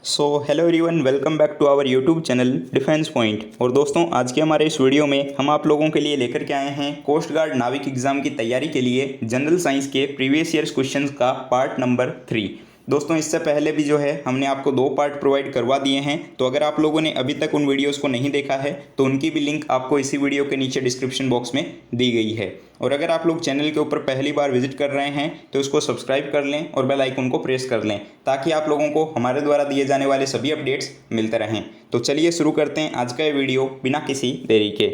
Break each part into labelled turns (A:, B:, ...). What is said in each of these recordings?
A: Hello everyone, welcome back to our YouTube channel Defence Point. और दोस्तों, आज के हमारे इस वीडियो में हम आप लोगों के लिए लेकर के आए हैं कोस्ट गार्ड नाविक एग्जाम की तैयारी के लिए जनरल साइंस के प्रीवियस ईयर्स क्वेश्चंस का पार्ट नंबर 3। दोस्तों, इससे पहले भी जो है हमने आपको 2 पार्ट प्रोवाइड करवा दिए हैं, तो अगर आप लोगों ने अभी तक उन वीडियोस को नहीं देखा है तो उनकी भी लिंक आपको इसी वीडियो के नीचे डिस्क्रिप्शन बॉक्स में दी गई है। और अगर आप लोग चैनल के ऊपर पहली बार विजिट कर रहे हैं तो इसको सब्सक्राइब कर लें और बेल आइकन को प्रेस कर लें ताकि आप लोगों को हमारे द्वारा दिए जाने वाले सभी अपडेट्स मिलते रहें। तो चलिए शुरू करते हैं आज का ये वीडियो बिना किसी देरी के।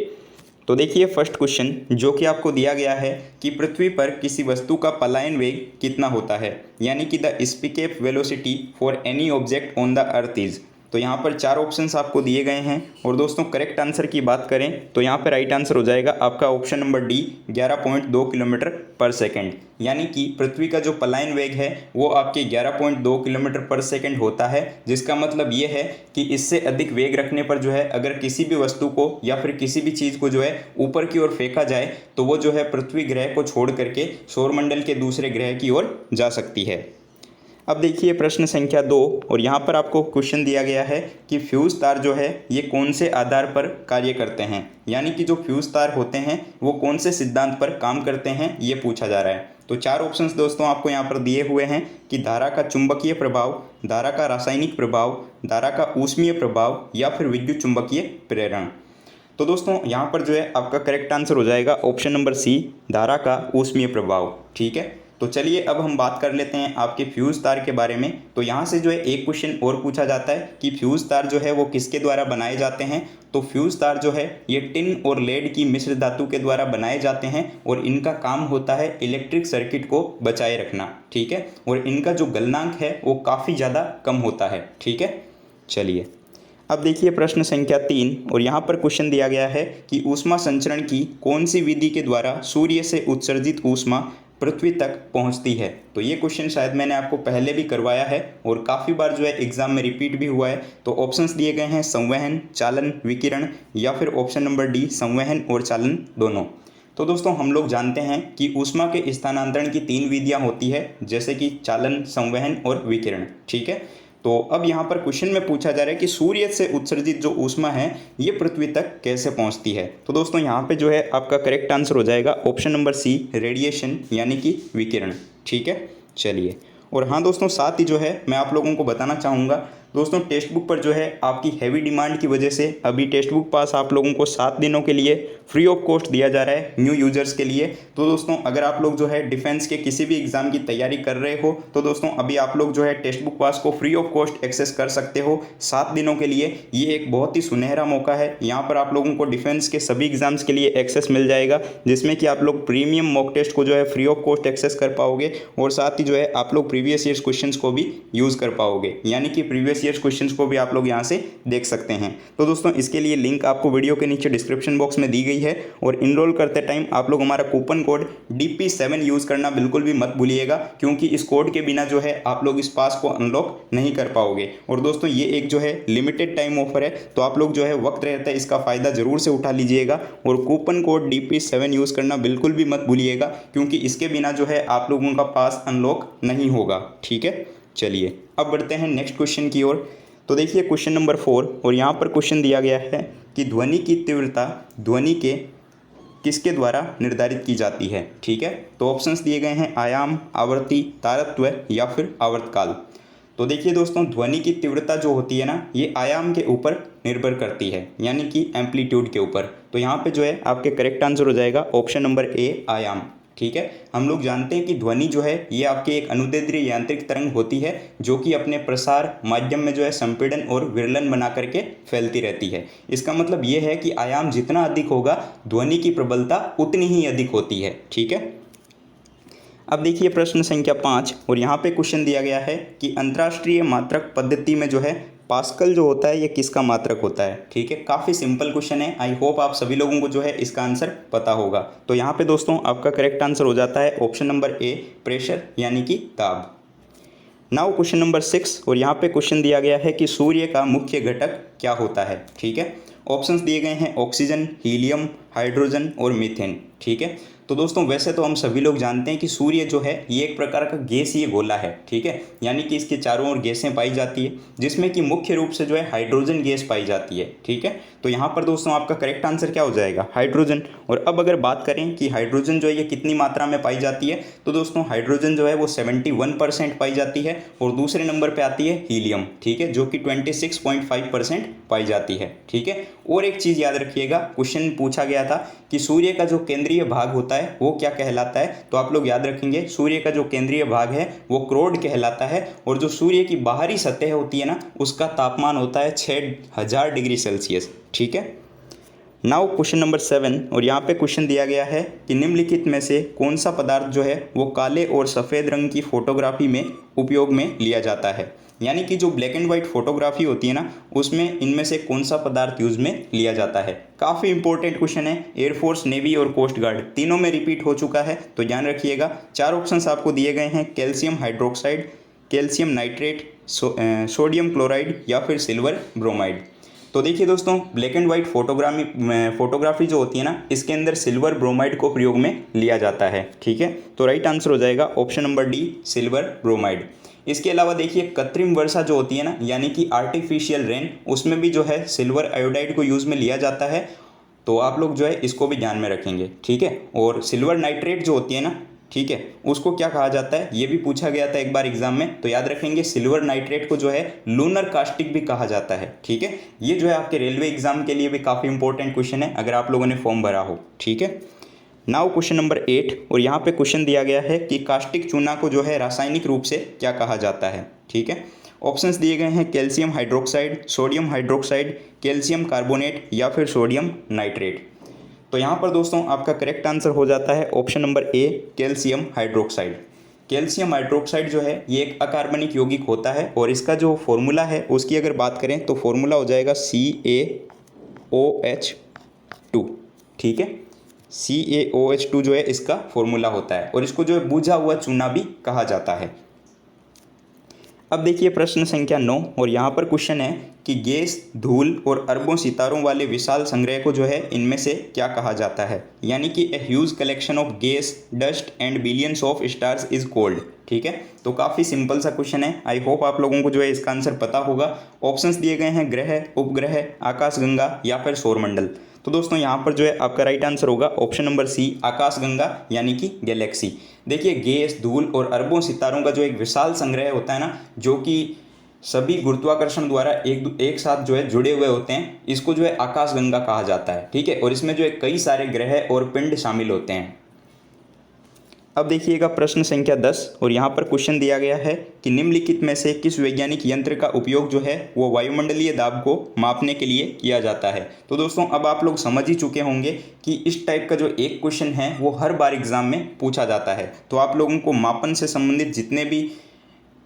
A: तो देखिए, फर्स्ट क्वेश्चन जो कि आपको दिया गया है कि पृथ्वी पर किसी वस्तु का पलायन वेग कितना होता है, यानी कि the escape velocity for any object on the earth is. तो यहाँ पर 4 ऑप्शंस आपको दिए गए हैं और दोस्तों करेक्ट आंसर की बात करें तो यहाँ पर राइट आंसर हो जाएगा आपका ऑप्शन नंबर डी, 11.2 किलोमीटर पर सेकेंड। यानी कि पृथ्वी का जो पलायन वेग है वो आपके 11.2 किलोमीटर पर सेकेंड होता है, जिसका मतलब ये है कि इससे अधिक वेग रखने पर जो है अगर किसी भी वस्तु को या फिर किसी भी चीज़ को जो है ऊपर की ओर फेंका जाए तो वो जो है पृथ्वी ग्रह को छोड़ करके सौरमंडल के दूसरे ग्रह की ओर जा सकती है। अब देखिए प्रश्न संख्या 2, और यहाँ पर आपको क्वेश्चन दिया गया है कि फ्यूज़ तार जो है ये कौन से आधार पर कार्य करते हैं, यानी कि जो फ्यूज़ तार होते हैं वो कौन से सिद्धांत पर काम करते हैं, ये पूछा जा रहा है। तो 4 ऑप्शंस दोस्तों आपको यहाँ पर दिए हुए हैं कि धारा का चुंबकीय प्रभाव, धारा का रासायनिक प्रभाव, धारा का ऊष्मीय प्रभाव या फिर विद्युत चुंबकीय प्रेरण। तो दोस्तों यहाँ पर जो है आपका करेक्ट आंसर हो जाएगा ऑप्शन नंबर सी, धारा का ऊष्मीय प्रभाव। ठीक है, तो चलिए अब हम बात कर लेते हैं आपके फ्यूज़ तार के बारे में। तो यहाँ से जो है एक क्वेश्चन और पूछा जाता है कि फ्यूज़ तार जो है वो किसके द्वारा बनाए जाते हैं। तो फ्यूज़ तार जो है ये टिन और लेड की मिश्र धातु के द्वारा बनाए जाते हैं और इनका काम होता है इलेक्ट्रिक सर्किट को बचाए रखना। ठीक है, और इनका जो गलनांक है वो काफ़ी ज़्यादा कम होता है। ठीक है, चलिए अब देखिए प्रश्न संख्या 3, और यहाँ पर क्वेश्चन दिया गया है कि ऊष्मा संचरण की कौन सी विधि के द्वारा सूर्य से उत्सर्जित ऊष्मा पृथ्वी तक पहुंचती है। तो ये क्वेश्चन शायद मैंने आपको पहले भी करवाया है और काफ़ी बार जो है एग्जाम में रिपीट भी हुआ है। तो ऑप्शंस दिए गए हैं संवहन, चालन, विकिरण या फिर ऑप्शन नंबर डी, संवहन और चालन दोनों। तो दोस्तों हम लोग जानते हैं कि ऊष्मा के स्थानांतरण की 3 विधियां होती है, जैसे कि चालन, संवहन और विकिरण। ठीक है, तो अब यहाँ पर क्वेश्चन में पूछा जा रहा है कि सूर्य से उत्सर्जित जो ऊष्मा है ये पृथ्वी तक कैसे पहुँचती है। तो दोस्तों यहाँ पे जो है आपका करेक्ट आंसर हो जाएगा ऑप्शन नंबर सी, रेडिएशन यानी कि विकिरण। ठीक है, चलिए। और हाँ दोस्तों, साथ ही जो है मैं आप लोगों को बताना चाहूँगा दोस्तों, टेक्स्ट बुक पर जो है आपकी हैवी डिमांड की वजह से अभी टेक्स्ट बुक पास आप लोगों को 7 दिनों के लिए फ्री ऑफ कॉस्ट दिया जा रहा है न्यू यूजर्स के लिए। तो दोस्तों अगर आप लोग जो है डिफेंस के किसी भी एग्जाम की तैयारी कर रहे हो तो दोस्तों अभी आप लोग जो है टेक्स्ट बुक पास को फ्री ऑफ कॉस्ट एक्सेस कर सकते हो 7 दिनों के लिए। ये एक बहुत ही सुनहरा मौका है। यहाँ पर आप लोगों को डिफेंस के सभी एग्जाम्स के लिए एक्सेस मिल जाएगा, जिसमें कि आप लोग प्रीमियम मॉक टेस्ट को जो है फ्री ऑफ कॉस्ट एक्सेस कर पाओगे और साथ ही जो है आप लोग प्रीवियस ईयर्स क्वेश्चंस को भी यूज़ कर पाओगे, यानी कि प्रीवियस ईयर्स क्वेश्चंस को भी आप लोग यहाँ से देख सकते हैं। तो दोस्तों इसके लिए लिंक आपको वीडियो के नीचे डिस्क्रिप्शन बॉक्स में दी गई है और इनरोल करते टाइम आप लोग हमारा कूपन कोड DP7 यूज़ करना बिल्कुल भी मत भूलिएगा, क्योंकि इस कोड के बिना जो है आप लोग इस पास को अनलॉक नहीं कर पाओगे। और दोस्तों ये एक जो है लिमिटेड टाइम ऑफर है, तो आप लोग जो है वक्त रहता है इसका फ़ायदा ज़रूर से उठा लीजिएगा और कूपन कोड DP7 यूज़ करना बिल्कुल भी मत भूलिएगा, क्योंकि इसके बिना जो है आप लोगों का पास अनलॉक नहीं होगा। ठीक है, चलिए अब बढ़ते हैं नेक्स्ट क्वेश्चन की ओर। तो देखिए क्वेश्चन नंबर 4, और यहाँ पर क्वेश्चन दिया गया है कि ध्वनि की तीव्रता ध्वनि के किसके द्वारा निर्धारित की जाती है। ठीक है, तो ऑप्शंस दिए गए हैं आयाम, आवृत्ति, तारत्व या फिर आवर्तकाल। तो देखिए दोस्तों, ध्वनि की तीव्रता जो होती है ना ये आयाम के ऊपर निर्भर करती है, यानी कि एम्पलीट्यूड के ऊपर। तो यहाँ पे जो है आपके करेक्ट आंसर हो जाएगा ऑप्शन नंबर ए, आयाम। ठीक है, हम लोग जानते हैं कि ध्वनि जो है ये आपके एक अनुदैर्ध्य यांत्रिक तरंग होती है जो कि अपने प्रसार माध्यम में जो है संपीड़न और विरलन बना करके फैलती रहती है। इसका मतलब ये है कि आयाम जितना अधिक होगा ध्वनि की प्रबलता उतनी ही अधिक होती है। ठीक है, अब देखिए प्रश्न संख्या 5, और यहाँ पे क्वेश्चन दिया गया है कि अंतर्राष्ट्रीय मात्रक पद्धति में जो है पास्कल जो होता है ये किसका मात्रक होता है। ठीक है, काफ़ी सिंपल क्वेश्चन है। आई होप आप सभी लोगों को जो है इसका आंसर पता होगा। तो यहाँ पे दोस्तों आपका करेक्ट आंसर हो जाता है ऑप्शन नंबर ए, प्रेशर यानी कि दाब। नाउ क्वेश्चन नंबर 6, और यहाँ पे क्वेश्चन दिया गया है कि सूर्य का मुख्य घटक क्या होता है। ठीक है, ऑप्शंस दिए गए हैं ऑक्सीजन, हीलियम, हाइड्रोजन और मीथेन। ठीक है, तो दोस्तों वैसे तो हम सभी लोग जानते हैं कि सूर्य जो है ये एक प्रकार का गैसीय गोला है। ठीक है, यानी कि इसके चारों ओर गैसें पाई जाती है, जिसमें कि मुख्य रूप से जो है हाइड्रोजन गैस पाई जाती है। ठीक है, तो यहाँ पर दोस्तों आपका करेक्ट आंसर क्या हो जाएगा, हाइड्रोजन। और अब अगर बात करें कि हाइड्रोजन जो है ये कितनी मात्रा में पाई जाती है, तो दोस्तों हाइड्रोजन जो है वो 71% पाई जाती है, और दूसरे नंबर पर आती है हीलियम। ठीक है, जो कि 26.5% पाई जाती है। ठीक है, और एक चीज़ याद रखिएगा, क्वेश्चन पूछा गया था कि सूर्य का जो केंद्रीय भाग होता है वो क्या कहलाता है, तो आप लोग याद रखेंगे सूर्य का जो केंद्रीय भाग है वो क्रोड कहलाता है, और जो सूर्य की बाहरी सतह होती है ना उसका तापमान होता है 6000 डिग्री सेल्सियस। ठीक है, नाउ क्वेश्चन नंबर 7, और यहाँ पे क्वेश्चन दिया गया है कि निम्नलिखित में से कौन सा पदार्थ जो है वो काले और सफ़ेद रंग की फोटोग्राफी में उपयोग में लिया जाता है। यानी कि जो ब्लैक एंड वाइट फोटोग्राफी होती है ना उसमें इनमें से कौन सा पदार्थ यूज़ में लिया जाता है। काफ़ी इंपॉर्टेंट क्वेश्चन है, एयरफोर्स, नेवी और कोस्ट गार्ड तीनों में रिपीट हो चुका है, तो ध्यान रखिएगा। 4 ऑप्शंस आपको दिए गए हैं, calcium hydroxide, calcium nitrate, sodium chloride या फिर सिल्वर ब्रोमाइड। तो देखिए दोस्तों, ब्लैक एंड वाइट फोटोग्राफी जो होती है ना इसके अंदर सिल्वर ब्रोमाइड को प्रयोग में लिया जाता है। ठीक है, तो राइट आंसर हो जाएगा option number D, silver bromide. इसके अलावा देखिए कृत्रिम वर्षा जो होती है ना यानी कि आर्टिफिशियल रेन, उसमें भी जो है सिल्वर आयोडाइड को यूज़ में लिया जाता है, तो आप लोग जो है इसको भी ध्यान में रखेंगे। ठीक है, और सिल्वर नाइट्रेट जो होती है ना, ठीक है, उसको क्या कहा जाता है ये भी पूछा गया था एक बार एग्जाम में, तो याद रखेंगे सिल्वर नाइट्रेट को जो है लूनर कास्टिक भी कहा जाता है। ठीक है, ये जो है आपके रेलवे एग्जाम के लिए भी काफ़ी इंपॉर्टेंट क्वेश्चन है अगर आप लोगों ने फॉर्म भरा हो। ठीक है, नाउ क्वेश्चन नंबर 8, और यहाँ पे क्वेश्चन दिया गया है कि कास्टिक चूना को जो है रासायनिक रूप से क्या कहा जाता है। ठीक है, ऑप्शंस दिए गए हैं, calcium hydroxide, sodium hydroxide, calcium carbonate या फिर सोडियम नाइट्रेट। तो यहाँ पर दोस्तों आपका करेक्ट आंसर हो जाता है option number A, calcium hydroxide. Calcium hydroxide जो है ये एक अकार्बनिक यौगिक होता है, और इसका जो फॉर्मूला है उसकी अगर बात करें तो फॉर्मूला हो जाएगा CaOH2। ठीक है, CaOH2 जो है इसका फॉर्मूला होता है, और इसको जो है बुझा हुआ चूना भी कहा जाता है। अब देखिए प्रश्न संख्या 9, और यहाँ पर क्वेश्चन है कि गैस, धूल और अरबों सितारों वाले विशाल संग्रह को जो है इनमें से क्या कहा जाता है। यानी कि a huge collection of gas, dust and billions of stars is called. ठीक है, तो काफ़ी सिंपल सा क्वेश्चन है, आई होप आप लोगों को जो है इसका आंसर पता होगा। ऑप्शंस दिए गए हैं, ग्रह, उपग्रह, आकाशगंगा या फिर सौरमंडल। तो दोस्तों यहाँ पर जो है आपका राइट आंसर होगा ऑप्शन नंबर सी, आकाशगंगा यानी कि गैलेक्सी। देखिए गैस, धूल और अरबों सितारों का जो एक विशाल संग्रह होता है ना, जो कि सभी गुरुत्वाकर्षण द्वारा एक साथ जो है जुड़े हुए होते हैं, इसको जो है आकाशगंगा कहा जाता है। ठीक है, और इसमें जो है कई सारे ग्रह और पिंड शामिल होते हैं। अब देखिएगा प्रश्न संख्या 10, और यहाँ पर क्वेश्चन दिया गया है कि निम्नलिखित में से किस वैज्ञानिक यंत्र का उपयोग जो है वो वायुमंडलीय दाब को मापने के लिए किया जाता है। तो दोस्तों अब आप लोग समझ ही चुके होंगे कि इस टाइप का जो एक क्वेश्चन है वो हर बार एग्जाम में पूछा जाता है। तो आप लोगों को मापन से संबंधित जितने भी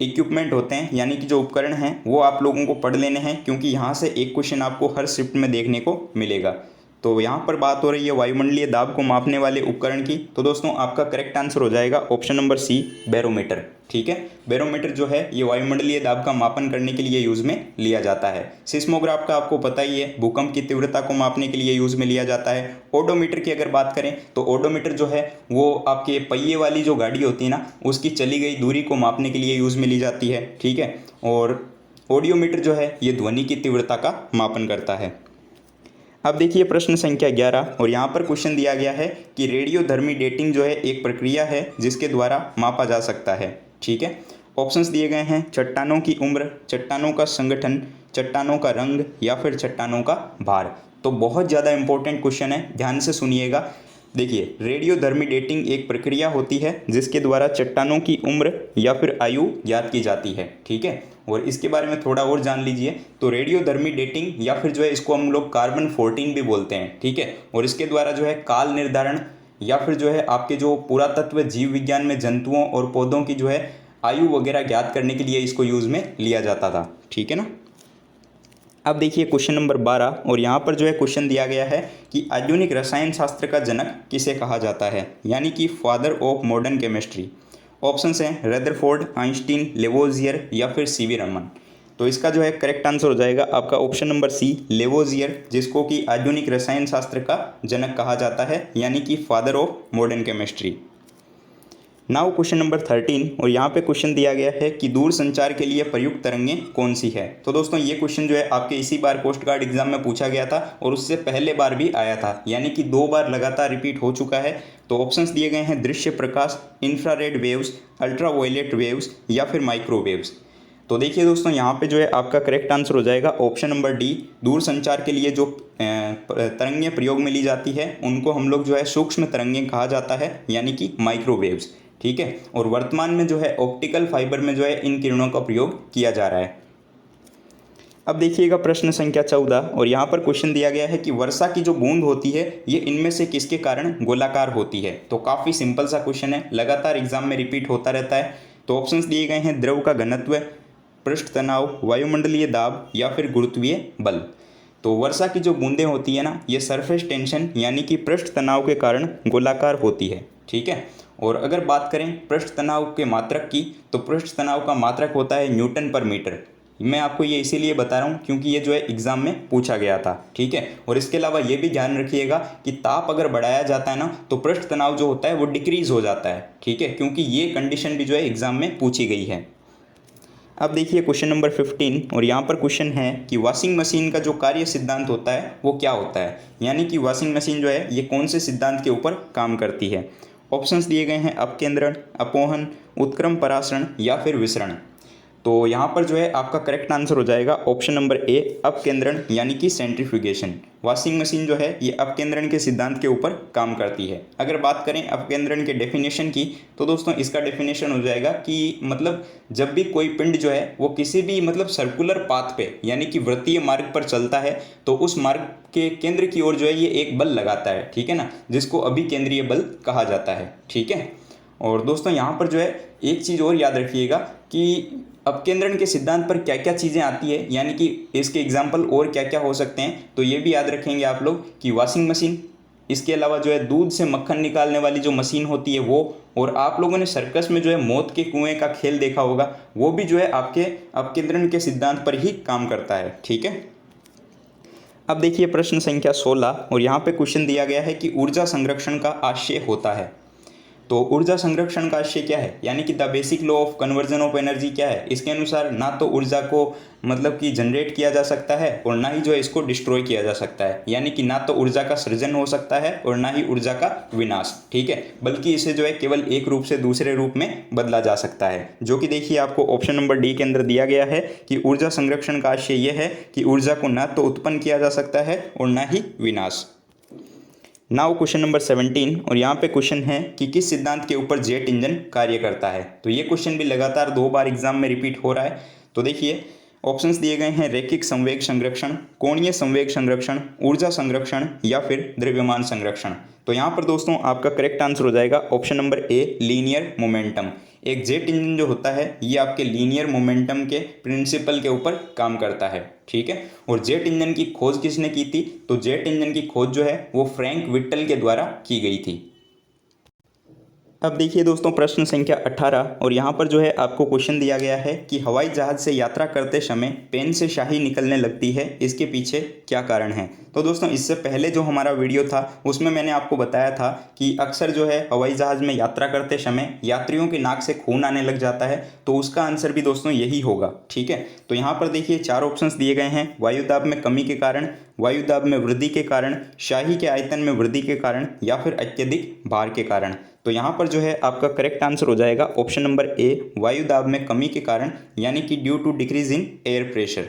A: इक्विपमेंट होते हैं यानी कि जो उपकरण हैं वो आप लोगों को पढ़ लेने हैं, क्योंकि यहाँ से एक क्वेश्चन आपको हर शिफ्ट में देखने को मिलेगा। तो यहाँ पर बात हो रही है वायुमंडलीय दाब को मापने वाले उपकरण की, तो दोस्तों आपका करेक्ट आंसर हो जाएगा ऑप्शन नंबर सी, बैरोमीटर। ठीक है, बैरोमीटर जो है ये वायुमंडलीय दाब का मापन करने के लिए यूज़ में लिया जाता है। सिस्मोग्राफ का आपको पता ही है, भूकंप की तीव्रता को मापने के लिए यूज़ में लिया जाता है। ओडोमीटर की अगर बात करें तो ओडोमीटर जो है वो आपके पहिए वाली जो गाड़ी होती है ना उसकी चली गई दूरी को मापने के लिए यूज़ में ली जाती है। ठीक है, और ऑडियोमीटर जो है ये ध्वनि की तीव्रता का मापन करता है। अब देखिए प्रश्न संख्या 11, और यहाँ पर क्वेश्चन दिया गया है कि रेडियोधर्मी डेटिंग जो है एक प्रक्रिया है जिसके द्वारा मापा जा सकता है। ठीक है, ऑप्शंस दिए गए हैं, चट्टानों की उम्र, चट्टानों का संगठन, चट्टानों का रंग या फिर चट्टानों का भार। तो बहुत ज़्यादा इंपॉर्टेंट क्वेश्चन है, ध्यान से सुनिएगा। देखिए रेडियोधर्मी डेटिंग एक प्रक्रिया होती है जिसके द्वारा चट्टानों की उम्र या फिर आयु ज्ञात की जाती है। ठीक है, और इसके बारे में थोड़ा और जान लीजिए। तो रेडियोधर्मी डेटिंग या फिर जो है इसको हम लोग कार्बन 14 भी बोलते हैं। ठीक है, और इसके द्वारा जो है काल निर्धारण या फिर जो है आपके जो पुरातत्व जीव विज्ञान में जंतुओं और पौधों की जो है आयु वगैरह ज्ञात करने के लिए इसको यूज़ में लिया जाता था। ठीक है ना। अब देखिए क्वेश्चन नंबर 12, और यहाँ पर जो है क्वेश्चन दिया गया है कि आधुनिक रसायन शास्त्र का जनक किसे कहा जाता है, यानी कि father of modern chemistry. Options हैं रदरफोर्ड, आइंस्टीन, लेवोजियर या फिर सीवी रमन। तो इसका जो है करेक्ट आंसर हो जाएगा आपका ऑप्शन नंबर सी, लेवोजियर, जिसको कि आधुनिक रसायन शास्त्र का जनक कहा जाता है, यानी कि father of modern chemistry. Now question number 13, और यहाँ पे क्वेश्चन दिया गया है कि दूर संचार के लिए प्रयुक्त तरंगें कौन सी है। तो दोस्तों ये क्वेश्चन जो है आपके इसी बार कोस्ट गार्ड एग्जाम में पूछा गया था और उससे पहले बार भी आया था, यानी कि 2 बार लगातार रिपीट हो चुका है। तो ऑप्शंस दिए गए हैं दृश्य प्रकाश, इंफ्रारेड वेव्स, अल्ट्रावायलेट वेव्स या फिर माइक्रोवेव्स। तो देखिए दोस्तों यहाँ पे जो है आपका करेक्ट आंसर हो जाएगा ऑप्शन नंबर डी, दूर संचार के लिए जो तरंगें प्रयोग में ली जाती है उनको हम लोग जो है सूक्ष्म तरंगें कहा जाता है, यानी कि माइक्रोवेव्स। ठीक है, और वर्तमान में जो है ऑप्टिकल फाइबर में जो है इन किरणों का प्रयोग किया जा रहा है। अब देखिएगा प्रश्न संख्या 14, और यहाँ पर क्वेश्चन दिया गया है कि वर्षा की जो बूंद होती है ये इनमें से किसके कारण गोलाकार होती है। तो काफ़ी सिंपल सा क्वेश्चन है, लगातार एग्जाम में रिपीट होता रहता है। तो ऑप्शंस दिए गए हैं द्रव का घनत्व, पृष्ठ तनाव, वायुमंडलीय दाब या फिर गुरुत्वीय बल। तो वर्षा की जो बूंदें होती है ना, ये सरफेस टेंशन यानी कि पृष्ठ तनाव के कारण गोलाकार होती है। ठीक है, और अगर बात करें पृष्ठ तनाव के मात्रक की, तो पृष्ठ तनाव का मात्रक होता है न्यूटन पर मीटर। मैं आपको ये इसीलिए बता रहा हूँ क्योंकि ये जो है एग्जाम में पूछा गया था। ठीक है, और इसके अलावा ये भी ध्यान रखिएगा कि ताप अगर बढ़ाया जाता है ना तो पृष्ठ तनाव जो होता है वो डिक्रीज हो जाता है। ठीक है, क्योंकि ये कंडीशन भी जो है एग्जाम में पूछी गई है। अब देखिए क्वेश्चन नंबर 15, और यहाँ पर क्वेश्चन है कि वॉशिंग मशीन का जो कार्य सिद्धांत होता है वो क्या होता है, यानी कि वॉशिंग मशीन जो है ये कौन से सिद्धांत के ऊपर काम करती है। ऑप्शंस दिए गए हैं अपकेंद्रण, अपोहन, उत्क्रम परासरण या फिर विसरण। तो यहाँ पर जो है आपका करेक्ट आंसर हो जाएगा ऑप्शन नंबर ए, अपकेंद्रण यानी कि सेंट्रीफ्यूगेशन। वॉशिंग मशीन जो है ये अपकेंद्रण के सिद्धांत के ऊपर काम करती है। अगर बात करें अपकेंद्रण के डेफिनेशन की, तो दोस्तों इसका डेफिनेशन हो जाएगा कि मतलब जब भी कोई पिंड जो है वो किसी भी मतलब सर्कुलर पाथ पे यानी कि वृत्तीय मार्ग पर चलता है तो उस मार्ग के केंद्र की ओर जो है ये एक बल लगाता है। ठीक है ना, जिसको अभिकेंद्रीय बल कहा जाता है। ठीक है, और दोस्तों यहाँ पर जो है एक चीज़ और याद रखिएगा कि अपकेंद्रण के सिद्धांत पर क्या क्या चीज़ें आती है, यानी कि इसके एग्जाम्पल और क्या क्या हो सकते हैं। तो ये भी याद रखेंगे आप लोग कि वॉशिंग मशीन, इसके अलावा जो है दूध से मक्खन निकालने वाली जो मशीन होती है वो, और आप लोगों ने सर्कस में जो है मौत के कुएं का खेल देखा होगा, वो भी जो है आपके अपकेंद्रण के सिद्धांत पर ही काम करता है। ठीक है, अब देखिए प्रश्न संख्या 16, और यहाँ पे क्वेश्चन दिया गया है कि ऊर्जा संरक्षण का आशय होता है। तो ऊर्जा संरक्षण का आशय क्या है, यानी कि the basic law of conversion of energy क्या है। इसके अनुसार ना तो ऊर्जा को मतलब कि जनरेट किया जा सकता है और ना ही जो है इसको डिस्ट्रॉय किया जा सकता है, यानी कि ना तो ऊर्जा का सृजन हो सकता है और ना ही ऊर्जा का विनाश। ठीक है, बल्कि इसे जो है केवल एक रूप से दूसरे रूप में बदला जा सकता है, जो कि देखिए आपको ऑप्शन नंबर डी के अंदर दिया गया है कि ऊर्जा संरक्षण का आशय यह है कि ऊर्जा को ना तो उत्पन्न किया जा सकता है और ना ही विनाश। नाउ क्वेश्चन नंबर 17, और यहाँ पे क्वेश्चन है कि किस सिद्धांत के ऊपर जेट इंजन कार्य करता है। तो ये क्वेश्चन भी लगातार 2 बार एग्जाम में रिपीट हो रहा है। तो देखिए ऑप्शंस दिए गए हैं रैखिक संवेग संरक्षण, कोणीय संवेग संरक्षण, ऊर्जा संरक्षण या फिर द्रव्यमान संरक्षण। तो यहाँ पर दोस्तों आपका करेक्ट आंसर हो जाएगा option number A, linear momentum. एक जेट इंजन जो होता है ये आपके लीनियर मोमेंटम के प्रिंसिपल के ऊपर काम करता है। ठीक है, और जेट इंजन की खोज किसने की थी, तो जेट इंजन की खोज जो है वो फ्रैंक विट्टल के द्वारा की गई थी। अब देखिए दोस्तों प्रश्न संख्या 18, और यहाँ पर जो है आपको क्वेश्चन दिया गया है कि हवाई जहाज से यात्रा करते समय पेन से स्याही निकलने लगती है, इसके पीछे क्या कारण है। तो दोस्तों इससे पहले जो हमारा वीडियो था उसमें मैंने आपको बताया था कि अक्सर जो है हवाई जहाज में यात्रा करते समय यात्रियों के नाक से खून आने लग जाता है, तो उसका आंसर भी दोस्तों यही होगा। ठीक है, तो यहाँ पर देखिए 4 ऑप्शंस दिए गए हैं, वायुदाब में कमी के कारण, वायुदाब में वृद्धि के कारण, स्याही के आयतन में वृद्धि के कारण या फिर अत्यधिक भार के कारण। तो यहाँ पर जो है आपका करेक्ट आंसर हो जाएगा ऑप्शन नंबर ए, वायुदाब में कमी के कारण, यानी कि due to decrease in air pressure,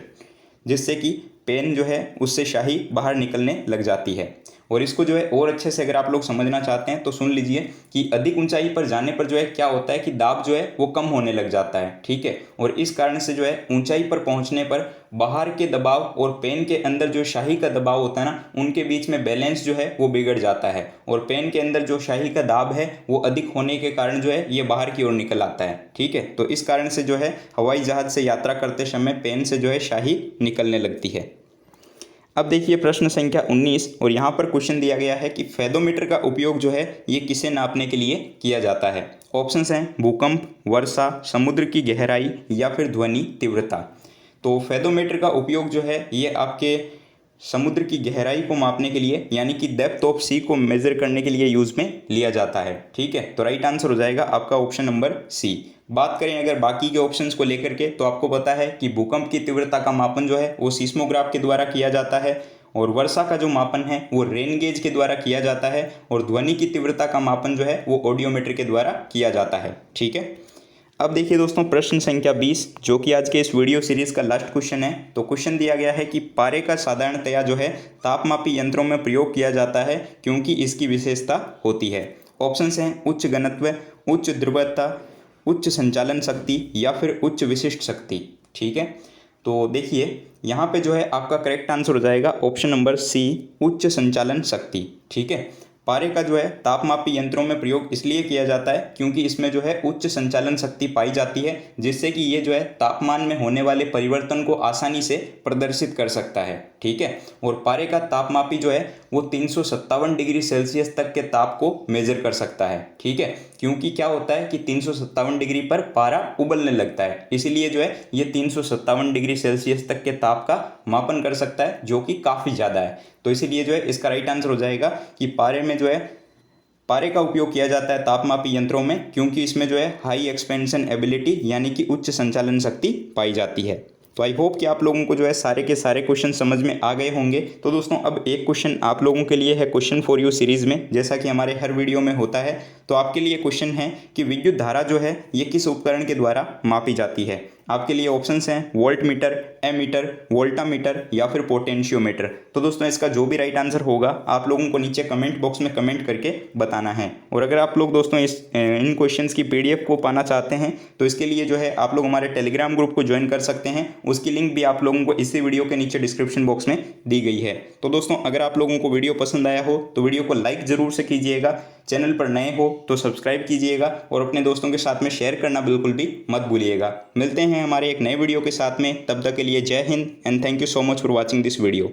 A: जिससे कि पेन जो है उससे स्याही बाहर निकलने लग जाती है। और इसको जो है और अच्छे से अगर आप लोग समझना चाहते हैं तो सुन लीजिए कि अधिक ऊंचाई पर जाने पर जो है क्या होता है कि दाब जो है वो कम होने लग जाता है। ठीक है, और इस कारण से जो है ऊंचाई पर पहुंचने पर बाहर के दबाव और पेन के अंदर जो स्याही का दबाव होता है ना, उनके बीच में बैलेंस जो है वो बिगड़ जाता है, और पेन के अंदर जो स्याही का दाब है वो अधिक होने के कारण जो है ये बाहर की ओर निकल आता है। ठीक है, तो इस कारण से जो है हवाई जहाज से यात्रा करते समय पेन से जो है स्याही निकलने लगती है। अब देखिए प्रश्न संख्या 19, और यहाँ पर क्वेश्चन दिया गया है कि फेदोमीटर का उपयोग जो है ये किसे नापने के लिए किया जाता है। ऑप्शंस हैं भूकंप, वर्षा, समुद्र की गहराई या फिर ध्वनि तीव्रता। तो फेदोमीटर का उपयोग जो है ये आपके समुद्र की गहराई को मापने के लिए यानी कि डेप्थ ऑफ सी को मेजर करने के लिए यूज़ में लिया जाता है। ठीक है, तो राइट आंसर हो जाएगा आपका ऑप्शन नंबर सी। बात करें अगर बाकी के ऑप्शंस को लेकर के, तो आपको पता है कि भूकंप की तीव्रता का मापन जो है वो सीस्मोग्राफ के द्वारा किया जाता है, और वर्षा का जो मापन है वो रेन गेज के द्वारा किया जाता है, और ध्वनि की तीव्रता का मापन जो है वो ऑडियोमीटर के द्वारा किया जाता है। ठीक है, अब देखिए दोस्तों प्रश्न संख्या 20, जो कि आज के इस वीडियो सीरीज का लास्ट क्वेश्चन है। तो क्वेश्चन दिया गया है कि पारे का साधारणतया जो है तापमापी यंत्रों में प्रयोग किया जाता है क्योंकि इसकी विशेषता होती है। ऑप्शंस हैं उच्च घनत्व, उच्च द्रव्यता, उच्च संचालन शक्ति या फिर उच्च विशिष्ट शक्ति। ठीक है, तो देखिए यहाँ पे जो है आपका करेक्ट आंसर हो जाएगा ऑप्शन नंबर सी, उच्च संचालन शक्ति। ठीक है, पारे का जो है तापमापी यंत्रों में प्रयोग इसलिए किया जाता है क्योंकि इसमें जो है उच्च संचालन शक्ति पाई जाती है, जिससे कि ये जो है तापमान में होने वाले परिवर्तन को आसानी से प्रदर्शित कर सकता है। ठीक है, और पारे का तापमापी जो है वो 357 डिग्री सेल्सियस तक के ताप को मेजर कर सकता है। ठीक है, क्योंकि क्या होता है कि 357 डिग्री पर पारा उबलने लगता है, इसीलिए जो है ये 357 डिग्री सेल्सियस तक के ताप का मापन कर सकता है, जो कि काफ़ी ज़्यादा है। तो इसीलिए जो है इसका राइट आंसर हो जाएगा कि पारे में जो है पारे का उपयोग किया जाता है तापमापी यंत्रों में क्योंकि इसमें जो है हाई एक्सपेंशन एबिलिटी यानी कि उच्च संचालन शक्ति पाई जाती है। तो आई होप कि आप लोगों को जो है सारे के सारे क्वेश्चन समझ में आ गए होंगे। तो दोस्तों अब एक क्वेश्चन आप लोगों के लिए है क्वेश्चन फॉर यू सीरीज़ में, जैसा कि हमारे हर वीडियो में होता है। तो आपके लिए क्वेश्चन है कि विद्युत धारा जो है ये किस उपकरण के द्वारा मापी जाती है। आपके लिए ऑप्शंस हैं वोल्ट मीटर, एमीटर, वोल्टामीटर या फिर पोटेंशियोमीटर। तो दोस्तों इसका जो भी राइट आंसर होगा आप लोगों को नीचे कमेंट बॉक्स में कमेंट करके बताना है। और अगर आप लोग दोस्तों इन क्वेश्चंस की पीडीएफ को पाना चाहते हैं तो इसके लिए जो है आप लोग हमारे टेलीग्राम ग्रुप को ज्वाइन कर सकते हैं। उसकी लिंक भी आप लोगों को इसी वीडियो के नीचे डिस्क्रिप्शन बॉक्स में दी गई है। तो दोस्तों अगर आप लोगों को वीडियो पसंद आया हो तो वीडियो को लाइक ज़रूर से कीजिएगा, चैनल पर नए हो तो सब्सक्राइब कीजिएगा और अपने दोस्तों के साथ में शेयर करना बिल्कुल भी मत भूलिएगा। मिलते हैं हमारे एक नए वीडियो के साथ में, तब तक के लिए जय Hind and thank you so much for watching this video.